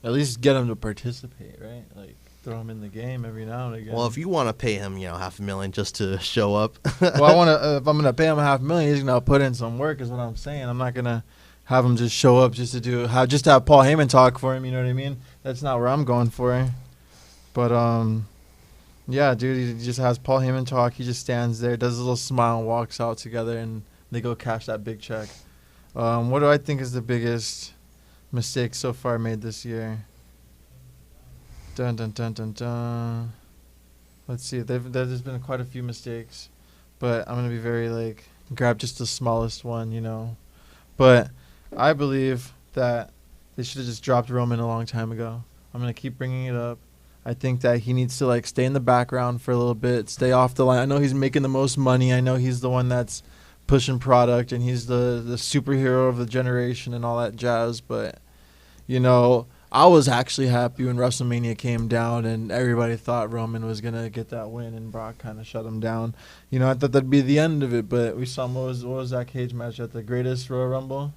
At least get him to participate, right? Like, throw him in the game every now and again. Well, if you want to pay him, $500,000 just to show up. Well, I want to. If I'm gonna pay him $500,000, he's gonna put in some work. Is what I'm saying. I'm not gonna have him just show up just to have Paul Heyman talk for him. You know what I mean? That's not where I'm going for. But yeah, dude, he just has Paul Heyman talk. He just stands there, does a little smile, and walks out together, and they go cash that big check. What do I think is the biggest mistake so far made this year? Dun dun dun dun dun. Let's see. There's been quite a few mistakes, but I'm gonna be very grab just the smallest one, you know. But I believe that they should have just dropped Roman a long time ago. I'm gonna keep bringing it up. I think that he needs to stay in the background for a little bit, stay off the line. I know he's making the most money. I know he's the one that's pushing product, and he's the superhero of the generation and all that jazz. But you know, I was actually happy when WrestleMania came down and everybody thought Roman was going to get that win and Brock kind of shut him down. You know, I thought that'd be the end of it, but we saw him, what was that cage match at the Greatest Royal Rumble?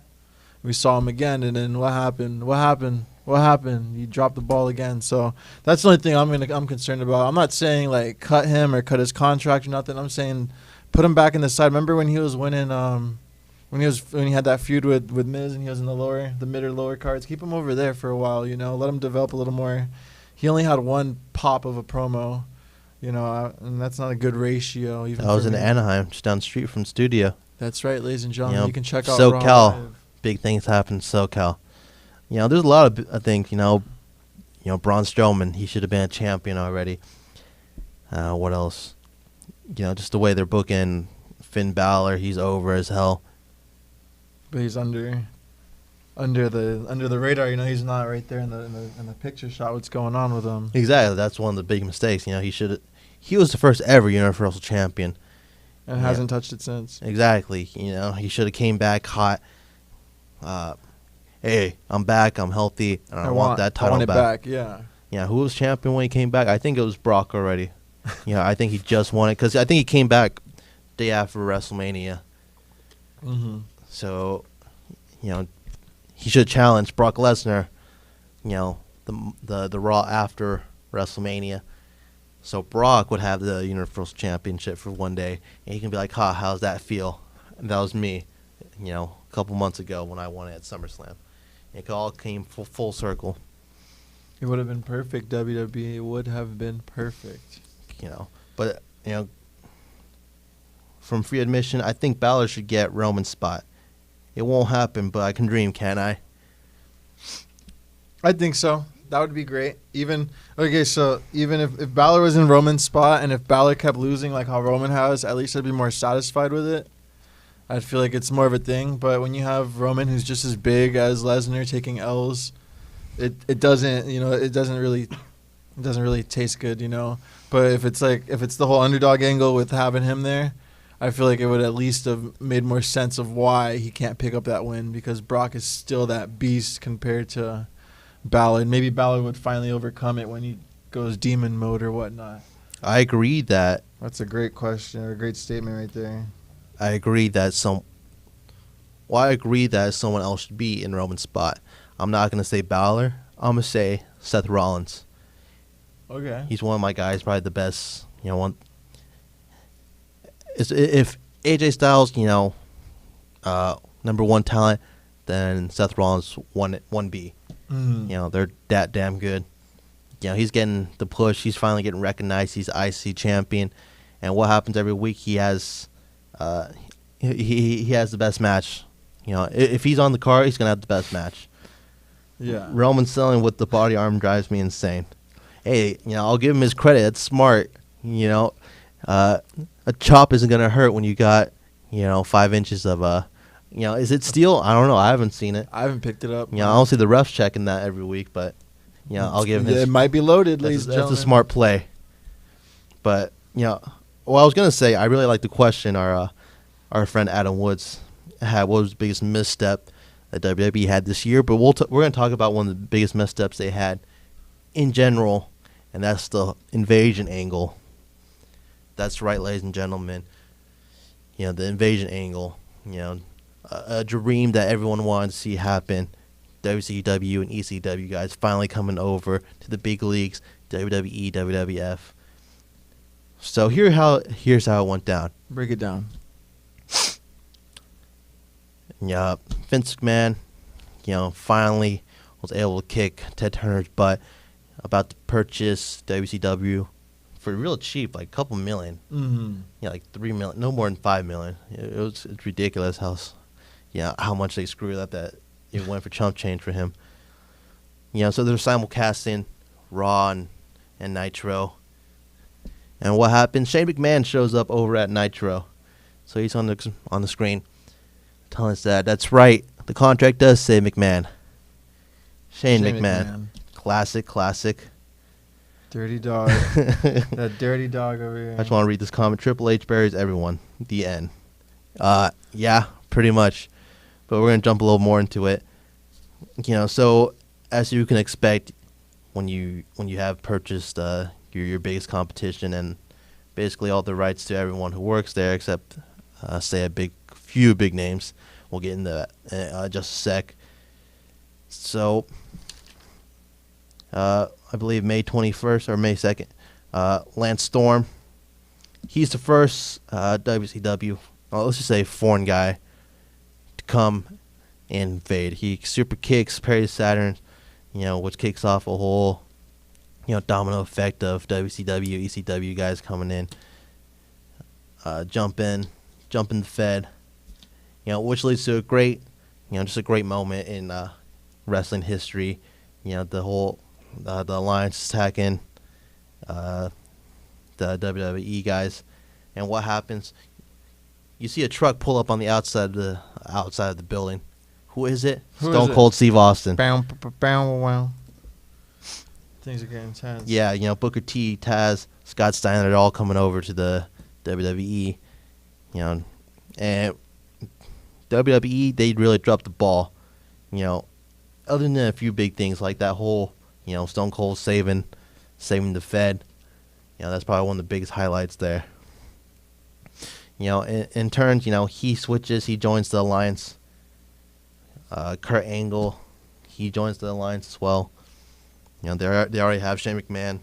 We saw him again, and then what happened? He dropped the ball again. So that's the only thing I'm concerned about. I'm not saying cut him or cut his contract or nothing. I'm saying put him back in the side. Remember when he was winning when he had that feud with Miz and he was in the mid or lower cards, keep him over there for a while, you know, let him develop a little more. He only had one pop of a promo, you know, and that's not a good ratio. Even I was in Anaheim, just down the street from the studio. That's right, ladies and gentlemen. You can check out SoCal. Raw Live. Big things happen in SoCal. You know, there's a lot of, I think, Braun Strowman, he should have been a champion already. What else? You know, just the way they're booking Finn Balor, he's over as hell. But he's under the radar, you know. He's not right there in the picture shot. What's going on with him? Exactly, that's one of the big mistakes. You know, he was the first ever Universal Champion, and hasn't touched it since. Exactly, you know, he should have came back hot. Hey, I'm back. I'm healthy, and I want that title back. Yeah. Yeah, who was champion when he came back? I think it was Brock already. Yeah, I think he just won it because I think he came back day after WrestleMania. Mm-hmm. So, you know, he should challenge Brock Lesnar, you know, the Raw after WrestleMania. So Brock would have the Universal Championship for one day, and he can be like, how's that feel? And that was me, you know, a couple months ago when I won it at SummerSlam. It all came full circle. It would have been perfect, WWE. It would have been perfect. You know, but, you know, from free admission, I think Balor should get Roman's spot. It won't happen, but I can dream, can't I? I think so. That would be great. Even if Balor was in Roman's spot and if Balor kept losing like how Roman has, at least I'd be more satisfied with it. I'd feel like it's more of a thing. But when you have Roman, who's just as big as Lesnar, taking L's, it doesn't really taste good, you know. But if it's the whole underdog angle with having him there, I feel like it would at least have made more sense of why he can't pick up that win, because Brock is still that beast compared to Balor. And maybe Balor would finally overcome it when he goes demon mode or whatnot. I agree that. That's a great question or a great statement right there. I agree that someone else should be in Roman's spot. I'm not going to say Balor. I'm going to say Seth Rollins. Okay. He's one of my guys, probably the best, you know, one. If AJ Styles, you know, number one talent, then Seth Rollins 1B. Mm. You know, they're that damn good. You know, he's getting the push. He's finally getting recognized. He's IC champion. And what happens every week, he has he has the best match. You know, if he's on the card, he's going to have the best match. Yeah. Roman selling with the body arm drives me insane. Hey, you know, I'll give him his credit. It's smart. You know, a chop isn't going to hurt when you got, you know, 5 inches of you know, is it steel? I don't know. I haven't seen it. I haven't picked it up. You know, I don't see the refs checking that every week, but, you know, I'll give him his. It might be loaded, ladies and gentlemen. That's a smart play. But, you know, well, I was going to say, I really like the question our friend Adam Woods had. What was the biggest misstep that WWE had this year? But we're going to talk about one of the biggest missteps they had in general, and that's the invasion angle. That's right, ladies and gentlemen. You know, the invasion angle, you know, a dream that everyone wanted to see happen. WCW and ECW guys finally coming over to the big leagues, WWE, WWF. So here's how it went down. Break it down. Yeah, Vince McMahon, finally was able to kick Ted Turner's butt about to purchase WCW for real cheap, like a couple million. Mm-hmm. Yeah, like $3 million, no more than $5 million. It's ridiculous how much they screwed up that it went for chump change for him. So they're simulcasting Raw and Nitro. And what happens? Shane McMahon shows up over at Nitro, so he's on the screen, telling us that's right. The contract does say McMahon. Shane McMahon. Classic. Dirty dog. That dirty dog over here. I just want to read this comment. Triple H buries everyone. The end. Yeah, pretty much. But we're going to jump a little more into it. So as you can expect, when you have purchased your biggest competition and basically all the rights to everyone who works there except, say, few big names. We'll get into that just a sec. So, I believe May 21st or May 2nd, Lance Storm. He's the first WCW, let's just say foreign guy, to come and invade. He super kicks Perry Saturn, which kicks off a whole, domino effect of WCW, ECW guys coming in, jumping the Fed, which leads to a great, just a great moment in wrestling history. The whole the Alliance attacking the WWE guys, and what happens? You see a truck pull up on the outside of the building. Who is it? Stone Cold Steve Austin. Bow. Things are getting intense. Yeah, Booker T, Taz, Scott Steiner, they're all coming over to the WWE. And WWE, they really dropped the ball. Other than a few big things like that whole, Stone Cold saving the Fed. That's probably one of the biggest highlights there. In turns, he switches, he joins the Alliance. Kurt Angle, he joins the Alliance as well. They already have Shane McMahon,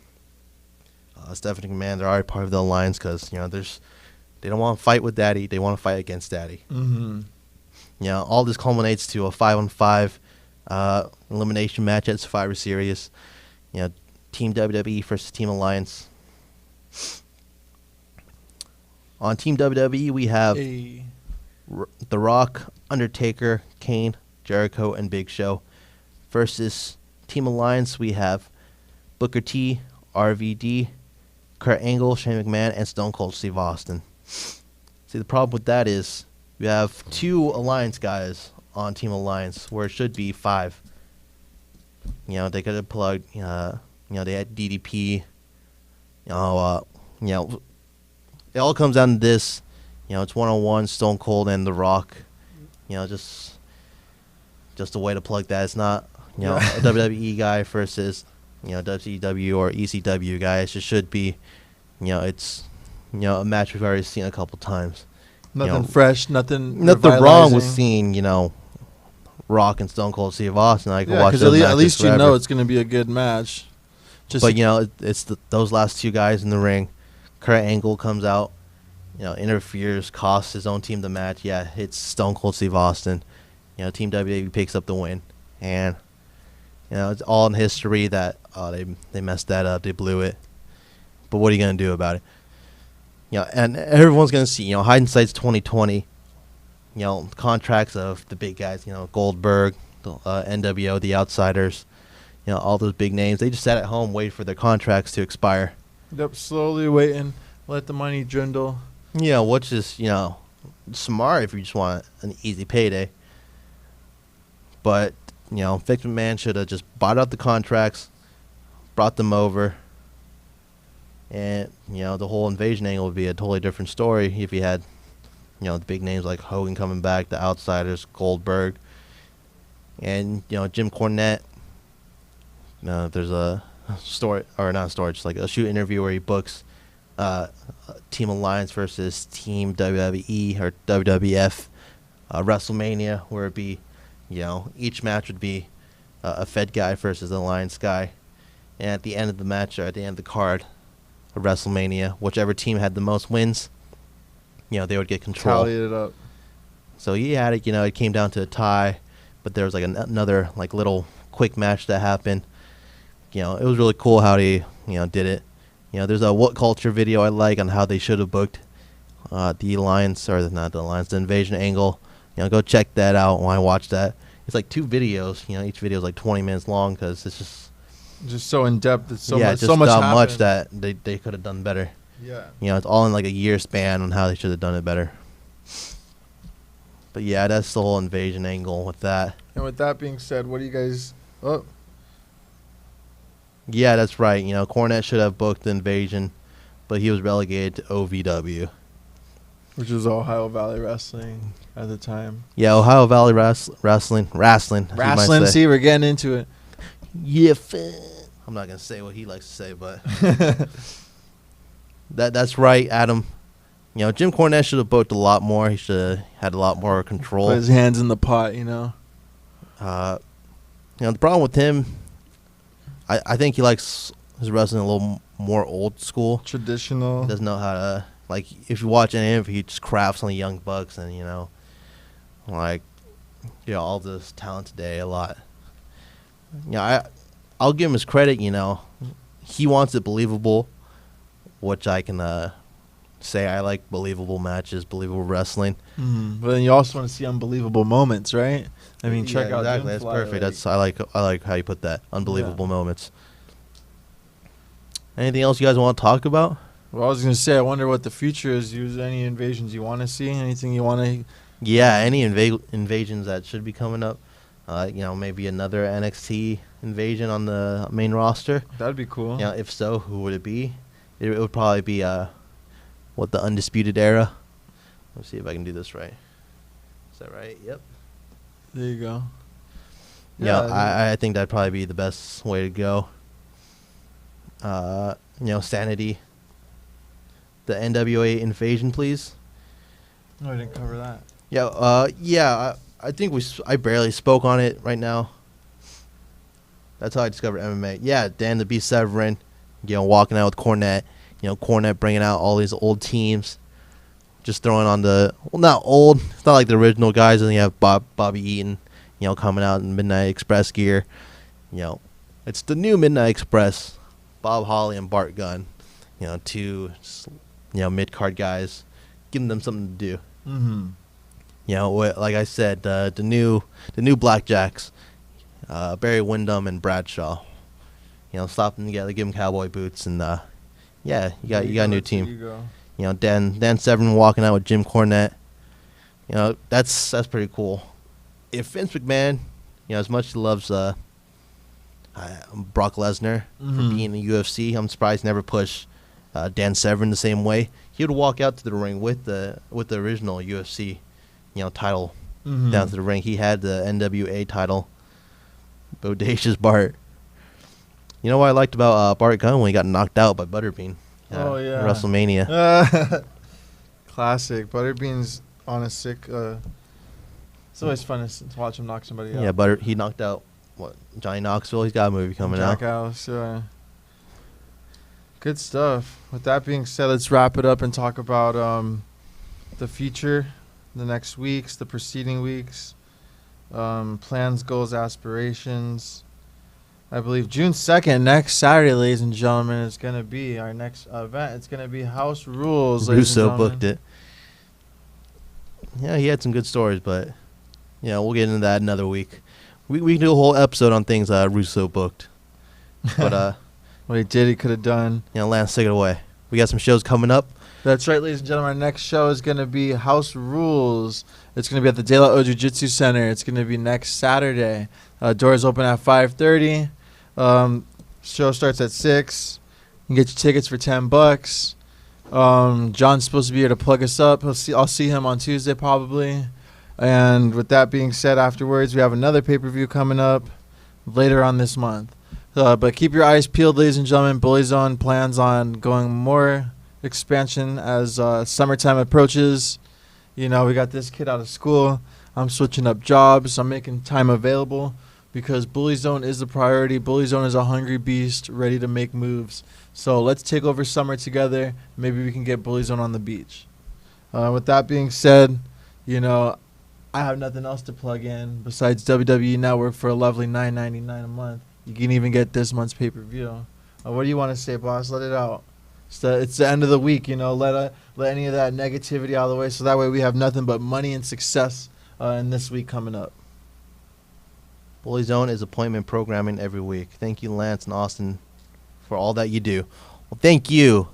Stephanie McMahon. They're already part of the Alliance because they don't want to fight with Daddy. They want to fight against Daddy. Mm-hmm. All this culminates to a 5-on-5 elimination match at Survivor Series. Team WWE versus Team Alliance. On Team WWE, we have The Rock, Undertaker, Kane, Jericho, and Big Show. Versus Team Alliance, we have Booker T, RVD, Kurt Angle, Shane McMahon, and Stone Cold Steve Austin. See, the problem with that is you have 2 Alliance guys on Team Alliance where it should be 5. They could have plugged, they had DDP. It all comes down to this. It's 1-on-1, Stone Cold and The Rock. Just a way to plug that. It's not, a WWE guy versus, WCW or ECW guy. It just should be, it's, a match we've already seen a couple times. Nothing fresh, nothing wrong with seeing, Rock and Stone Cold Steve Austin. I can watch those matches at least forever. it's going to be a good match. But it's those last 2 guys in the ring. Kurt Angle comes out, interferes, costs his own team the match. Yeah, it's Stone Cold Steve Austin. Team WWE picks up the win, and it's all in history that they messed that up, they blew it. But what are you gonna do about it? And everyone's gonna see. Hindsight's 20/20. Contracts of the big guys. Goldberg, NWO, the Outsiders. All those big names. They just sat at home, waiting for their contracts to expire. Yep, slowly waiting, let the money dwindle. Which is smart if you just want an easy payday. But Vince McMahon should have just bought out the contracts, brought them over, and the whole invasion angle would be a totally different story if you had the big names like Hogan coming back, the Outsiders, Goldberg, and Jim Cornette. There's a story, or not a story, just like a shoot interview where he books Team Alliance versus Team WWE or WWF WrestleMania, where it'd be each match would be a Fed guy versus an Alliance guy. And at the end of the match, or at the end of the card of WrestleMania, whichever team had the most wins, they would get control. Tallied it up. So he had it, it came down to a tie, but there was like another like little quick match that happened. It was really cool how he, did it. There's a What Culture video I like on how they should have booked the Alliance, or not the Alliance, the Invasion angle. Go check that out when I watch that. It's like 2 videos. Each video is like 20 minutes long because it's just so in depth. It's so much. Much, so much that happened. much that they could have done better. Yeah. It's all in like a year span on how they should have done it better. But yeah, that's the whole Invasion angle with that. And with that being said, what do you guys? Oh. Yeah, that's right. Cornette should have booked the Invasion, but he was relegated to OVW. Which was Ohio Valley Wrestling at the time. Yeah, Ohio Valley Wrestling. See, we're getting into it. Yeah, I'm not gonna say what he likes to say, but that's right, Adam. Jim Cornette should have booked a lot more. He should have had a lot more control. Put his hands in the pot, The problem with him, I think he likes his wrestling a little more old school. Traditional. He doesn't know how to, like, if you watch any of it, he just crafts on the Young Bucks and, all this talent today a lot. I'll give him his credit, he wants it believable, which I can say I like believable matches, believable wrestling. But then you also want to see unbelievable moments, right? I mean, check out exactly. That's perfect. I like how you put that. Unbelievable moments. Anything else you guys want to talk about? Well, I was gonna say, I wonder what the future is. Use any invasions you want to see? Anything you want to? Yeah, any invasions that should be coming up. Maybe another NXT invasion on the main roster. That'd be cool. If so, who would it be? It would probably be the Undisputed Era. Let's see if I can do this right. Is that right? Yep. There you go. I think that'd probably be the best way to go. Sanity. The NWA Invasion, please. No, I didn't cover that. I think I barely spoke on it right now. That's how I discovered MMA. Yeah, Dan the Beast Severin, walking out with Cornette. Cornette bringing out all these old teams. Just throwing on not old. It's not like the original guys. And then you have Bobby Eaton, coming out in Midnight Express gear. It's the new Midnight Express. Bob Holly and Bart Gunn. Two, mid-card guys. Giving them something to do. Mm-hmm. Like I said, the new Blackjacks, Barry Windham and Bradshaw. Stop them together, give them cowboy boots, and you got a new team. Dan Severn walking out with Jim Cornette. That's pretty cool. If Vince McMahon, as much as he loves Brock Lesnar for being in the UFC, I'm surprised he never pushed Dan Severn the same way. He would walk out to the ring with the original UFC, title down to the ring. He had the NWA title. Bodacious Bart. What I liked about Bart Gunn when he got knocked out by Butterbean? WrestleMania. Classic. Butterbean's on a sick. It's always fun to watch him knock somebody out. Yeah, he knocked out Johnny Knoxville. He's got a movie coming out. Jackass. Good stuff. With that being said, let's wrap it up and talk about the future, the next weeks, the preceding weeks, plans, goals, aspirations. I believe June 2nd, next Saturday, ladies and gentlemen, is going to be our next event. It's going to be House Rules, ladies and Russo gentlemen. booked it. Yeah, he had some good stories, but we'll get into that another week. We can do a whole episode on things Russo booked. But what he did, he could have done. Lance, take it away. We got some shows coming up. That's right, ladies and gentlemen. Our next show is going to be House Rules. It's going to be at the De La O Jiu-Jitsu Center. It's going to be next Saturday. Doors open at 5:30. Show starts at 6. You can get your tickets for $10. John's supposed to be here to plug us up. I'll see him on Tuesday probably. And with that being said, afterwards we have another pay-per-view coming up later on this month. But keep your eyes peeled, ladies and gentlemen. Bullyzone plans on going more expansion as summertime approaches. We got this kid out of school. I'm switching up jobs. I'm making time available because Bullyzone is the priority. Bullyzone is a hungry beast ready to make moves. So let's take over summer together. Maybe we can get Bullyzone on the beach. With that being said, I have nothing else to plug in besides WWE Network for a lovely $9.99 a month. You can even get this month's pay-per-view. What do you want to say, boss? Let it out. It's the end of the week, Let any of that negativity out of the way, so that way we have nothing but money and success in this week coming up. Bullyzone is appointment programming every week. Thank you, Lance and Austin, for all that you do. Well, thank you,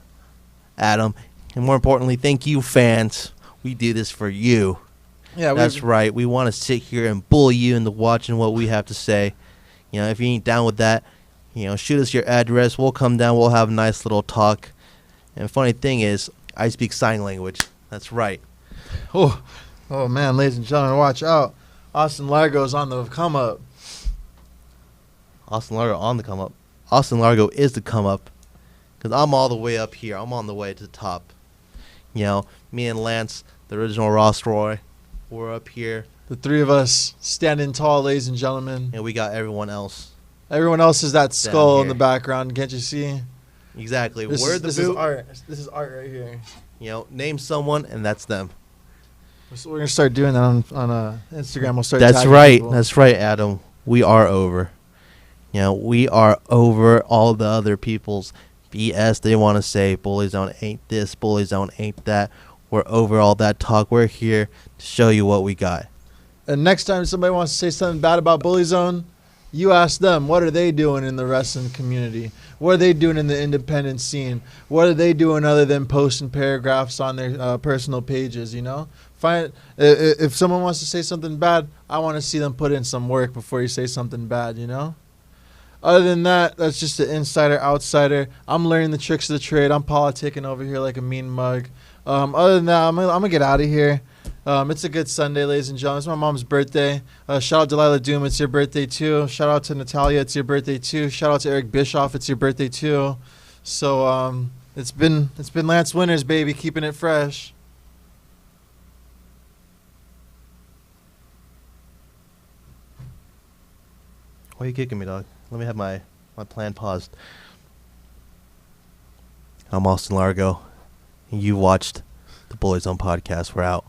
Adam, and more importantly, thank you, fans. We do this for you. Yeah, that's right. We want to sit here and bully you into watching what we have to say. If you ain't down with that, shoot us your address. We'll come down. We'll have a nice little talk. And funny thing is, I speak sign language. That's right. Oh man, ladies and gentlemen, watch out. Austin Largo's on the come up. Austin Largo on the come up. Austin Largo is the come up. Because I'm all the way up here. I'm on the way to the top. Me and Lance, the original Ross Roy, we're up here. The three of us standing tall, ladies and gentlemen. And we got everyone else. Everyone else is that skull in the background. Can't you see? Exactly. This is art. This is art right here. Name someone, and that's them. So we're gonna start doing that on Instagram. We'll start. That's right. People. That's right, Adam. We are over. We are over all the other people's BS. They want to say Bullyzone ain't this, Bullyzone ain't that. We're over all that talk. We're here to show you what we got. And next time somebody wants to say something bad about Bullyzone, you ask them, what are they doing in the wrestling community? What are they doing in the independent scene? What are they doing other than posting paragraphs on their personal pages, Find if someone wants to say something bad, I want to see them put in some work before you say something bad, Other than that, that's just an insider, outsider. I'm learning the tricks of the trade. I'm politicking over here like a mean mug. Other than that, I'm gonna get out of here. It's a good Sunday, ladies and gentlemen. It's my mom's birthday. Shout out Delilah Doom. It's your birthday, too. Shout out to Natalia. It's your birthday, too. Shout out to Eric Bischoff. It's your birthday, too. So it's been Lance Winters, baby, keeping it fresh. Why are you kicking me, dog? Let me have my plan paused. I'm Austin Largo. And you watched the Bullyzone podcast. We're out.